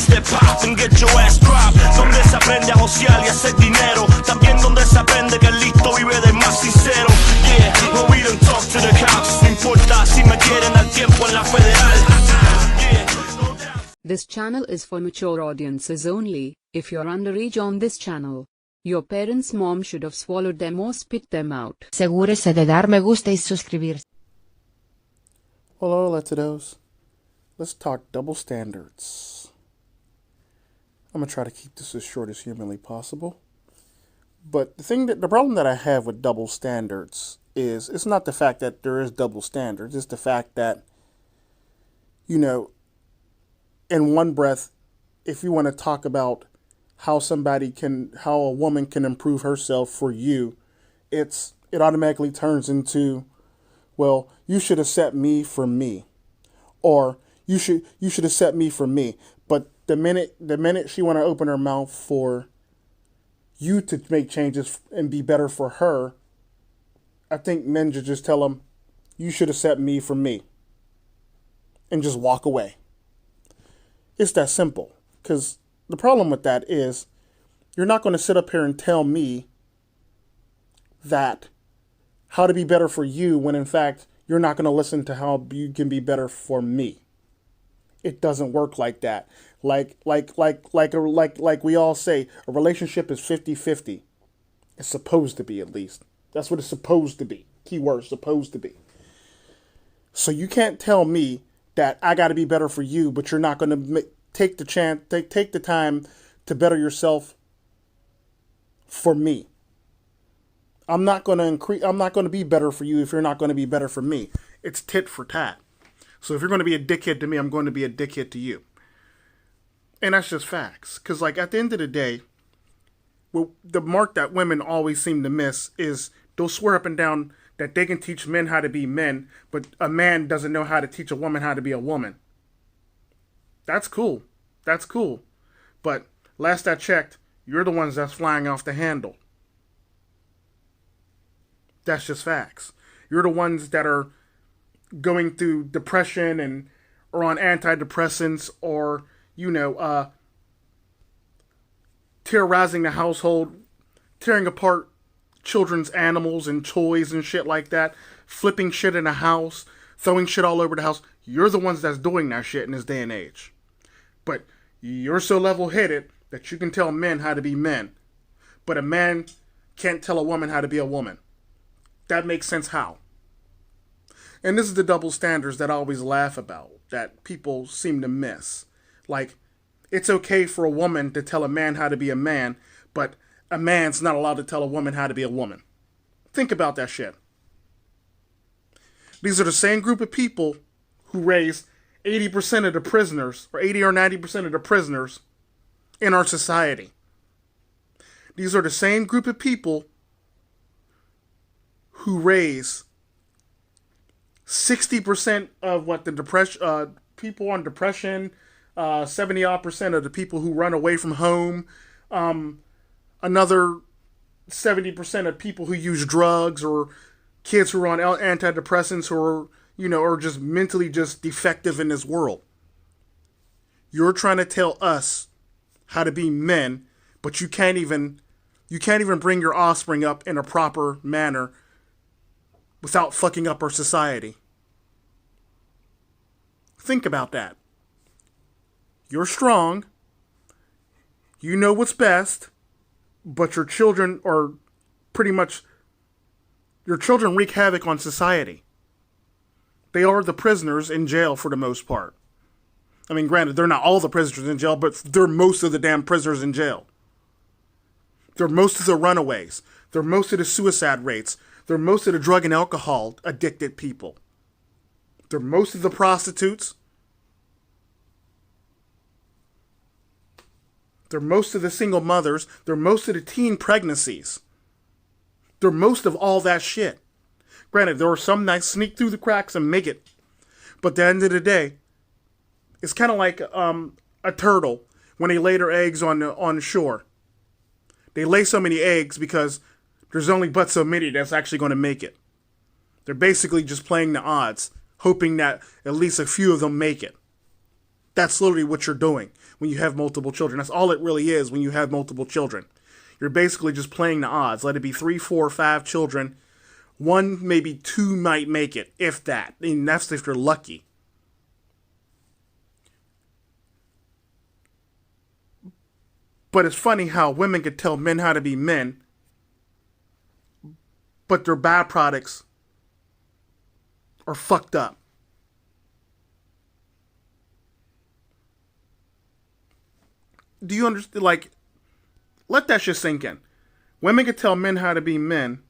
step pop and get your ass dropped. Donde se aprende a josear y hacer dinero. También donde se aprende que el listo vive del más sincero. Yeah, well we don't talk to the cops. No importa si me quieren al tiempo en la federal. This channel is for mature audiences only. If you're underage on this channel, your parents' mom should have swallowed them or spit them out. Asegúrese de dar me gusta y suscribirse. Hello, Latinos. Let's talk double standards. I'm going to try to keep this as short as humanly possible. But the problem that I have with double standards is, it's not the fact that there is double standards. It's the fact that, you know, in one breath, if you want to talk about how a woman can improve herself for you, it automatically turns into, well, you should accept me for me, or you should accept me for me. But the minute she want to open her mouth for you to make changes and be better for her, I think men should just tell them, you should accept me for me, and just walk away. It's that simple. Because the problem with that is, you're not going to sit up here and tell me that how to be better for you when in fact you're not going to listen to how you can be better for me. It doesn't work like that. Like we all say, a relationship is 50-50. It's supposed to be, at least. That's what it's supposed to be. Keyword, supposed to be. So you can't tell me that I got to be better for you, but you're not going to take the time to better yourself for me. I'm not going to be better for you if you're not going to be better for me. It's tit for tat. So if you're going to be a dickhead to me, I'm going to be a dickhead to you. And that's just facts. Because like at the end of the day, well, the mark that women always seem to miss is they'll swear up and down that they can teach men how to be men, but a man doesn't know how to teach a woman how to be a woman. That's cool. That's cool. But last I checked, you're the ones that's flying off the handle. That's just facts. You're the ones that are going through depression and or on antidepressants or, terrorizing the household, tearing apart children's animals and toys and shit like that, flipping shit in the house, throwing shit all over the house. You're the ones that's doing that shit in this day and age. But you're so level-headed that you can tell men how to be men. But a man can't tell a woman how to be a woman. That makes sense how? And this is the double standards that I always laugh about, that people seem to miss. Like, it's okay for a woman to tell a man how to be a man, but a man's not allowed to tell a woman how to be a woman. Think about that shit. These are the same group of people who raise 80% of the prisoners, or 80 or 90% of the prisoners in our society. These are the same group of people who raise 60% of what the people on depression, 70% of the people who run away from home, another 70% of people who use drugs, or kids who are on antidepressants, or are just mentally just defective in this world. You're trying to tell us how to be men, but you can't even bring your offspring up in a proper manner without fucking up our society. Think about that. You're strong. You know what's best, but your children wreak havoc on society. They are the prisoners in jail for the most part. I mean, granted, they're not all the prisoners in jail, but they're most of the damn prisoners in jail. They're most of the runaways. They're most of the suicide rates. They're most of the drug and alcohol addicted people. They're most of the prostitutes. They're most of the single mothers. They're most of the teen pregnancies. They're most of all that shit. Granted, there are some that sneak through the cracks and make it. But at the end of the day, it's kind of like a turtle when they lay their eggs on the shore. They lay so many eggs because there's only but so many that's actually going to make it. They're basically just playing the odds, hoping that at least a few of them make it. That's literally what you're doing when you have multiple children. That's all it really is when you have multiple children. You're basically just playing the odds. Let it be 3, 4, 5 children. 1, maybe 2 might make it, if that. And that's if you're lucky. But it's funny how women could tell men how to be men, but their byproducts are fucked up. Do you understand? Like, let that shit sink in. Women can tell men how to be men,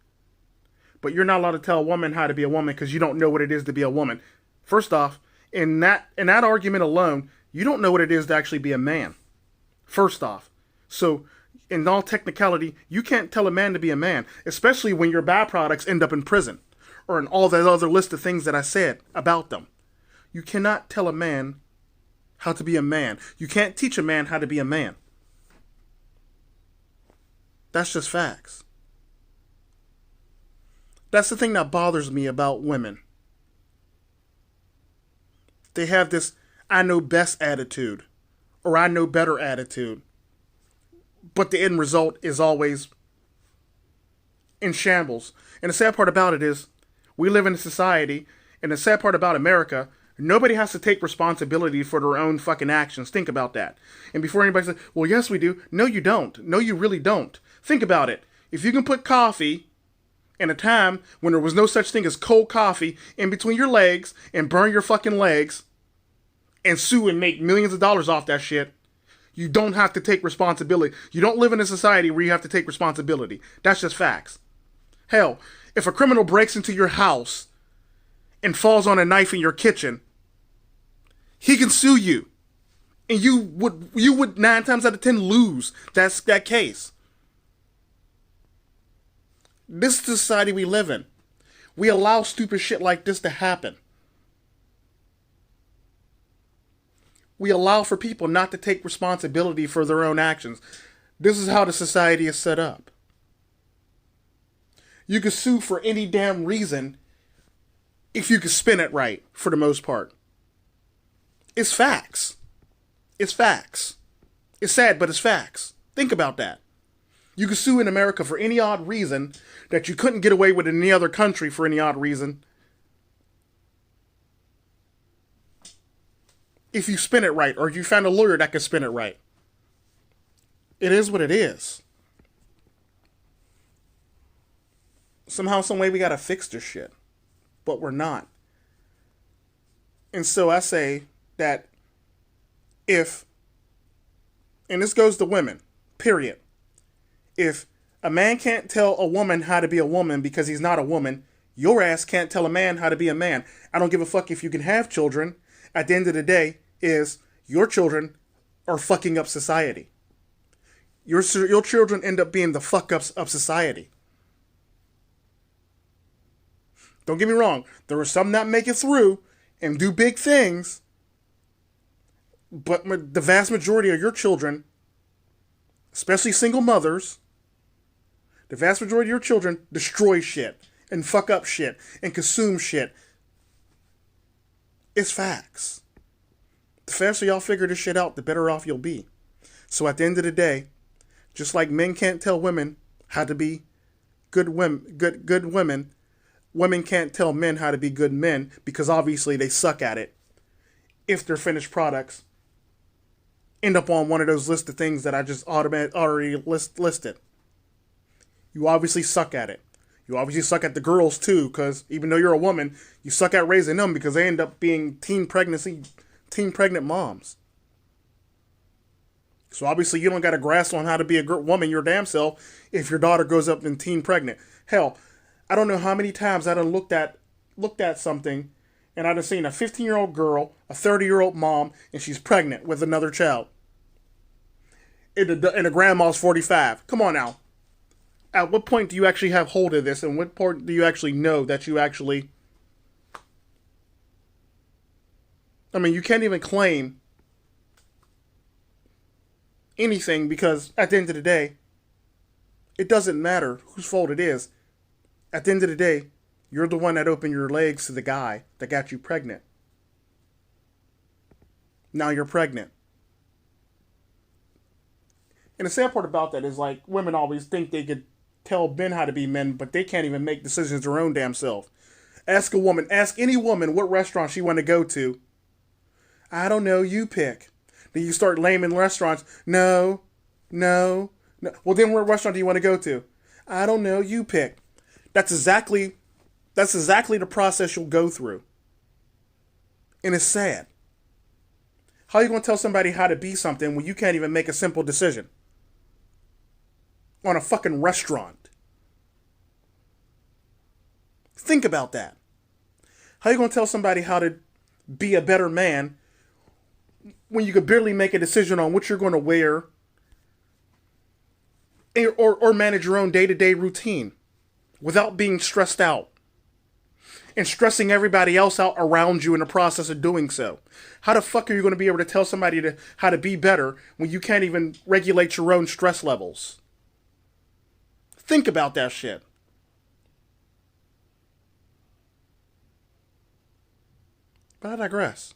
but you're not allowed to tell a woman how to be a woman because you don't know what it is to be a woman. First off, in that argument alone, you don't know what it is to actually be a man. First off. So, in all technicality, you can't tell a man to be a man, especially when your byproducts end up in prison, or in all that other list of things that I said about them. You cannot tell a man how to be a man. You can't teach a man how to be a man. That's just facts. That's the thing that bothers me about women. They have this I know best attitude, or I know better attitude. But the end result is always in shambles. And the sad part about it is, we live in a society, and the sad part about America, nobody has to take responsibility for their own fucking actions. Think about that. And before anybody says, well, yes, we do. No, you don't. No, you really don't. Think about it. If you can put coffee in a time when there was no such thing as cold coffee in between your legs and burn your fucking legs and sue and make millions of dollars off that shit, you don't have to take responsibility. You don't live in a society where you have to take responsibility. That's just facts. Hell, if a criminal breaks into your house and falls on a knife in your kitchen, he can sue you. And you would 9 times out of 10 lose that case. This is the society we live in. We allow stupid shit like this to happen. We allow for people not to take responsibility for their own actions. This is how the society is set up. You can sue for any damn reason if you can spin it right, for the most part. It's facts. It's facts. It's sad, but it's facts. Think about that. You can sue in America for any odd reason that you couldn't get away with in any other country for any odd reason. If you spin it right, or if you found a lawyer that can spin it right. It is what it is. Somehow, some way we gotta fix this shit. But we're not. And so I say that if, and this goes to women, period. If a man can't tell a woman how to be a woman because he's not a woman, your ass can't tell a man how to be a man. I don't give a fuck if you can have children. At the end of the day, is your children are fucking up society. Your children end up being the fuck ups of society. Don't get me wrong. There are some that make it through and do big things. But the vast majority of your children, especially single mothers, the vast majority of your children destroy shit and fuck up shit and consume shit. It's facts. The faster y'all figure this shit out, the better off you'll be. So at the end of the day, just like men can't tell women how to be good women, women can't tell men how to be good men because obviously they suck at it. If their finished products end up on one of those list of things that I just already listed. You obviously suck at it. You obviously suck at the girls too, because even though you're a woman, you suck at raising them because they end up being teen pregnant moms. So obviously you don't got a grasp on how to be a woman your damn self if your daughter goes up and teen pregnant. Hell, I don't know how many times I done looked at something and I done seen a 15-year-old girl, a 30-year-old mom, and she's pregnant with another child. And the grandma's 45. Come on now. At what point do you actually have hold of this, and what point do you actually know that you actually... I mean, you can't even claim anything because at the end of the day, it doesn't matter whose fault it is. At the end of the day, you're the one that opened your legs to the guy that got you pregnant. Now you're pregnant. And the sad part about that is, like, women always think they could tell men how to be men, but they can't even make decisions their own damn self. Ask any woman what restaurant she want to go to. I don't know, you pick. Then you start naming restaurants. No. Well, then what restaurant do you want to go to? I don't know, you pick. That's exactly the process you'll go through. And it's sad. How are you going to tell somebody how to be something when you can't even make a simple decision? On a fucking restaurant. Think about that. How are you going to tell somebody how to be a better man when you could barely make a decision on what you're going to wear or manage your own day-to-day routine without being stressed out and stressing everybody else out around you in the process of doing so? How the fuck are you going to be able to tell somebody how to be better when you can't even regulate your own stress levels? Think about that shit. But I digress.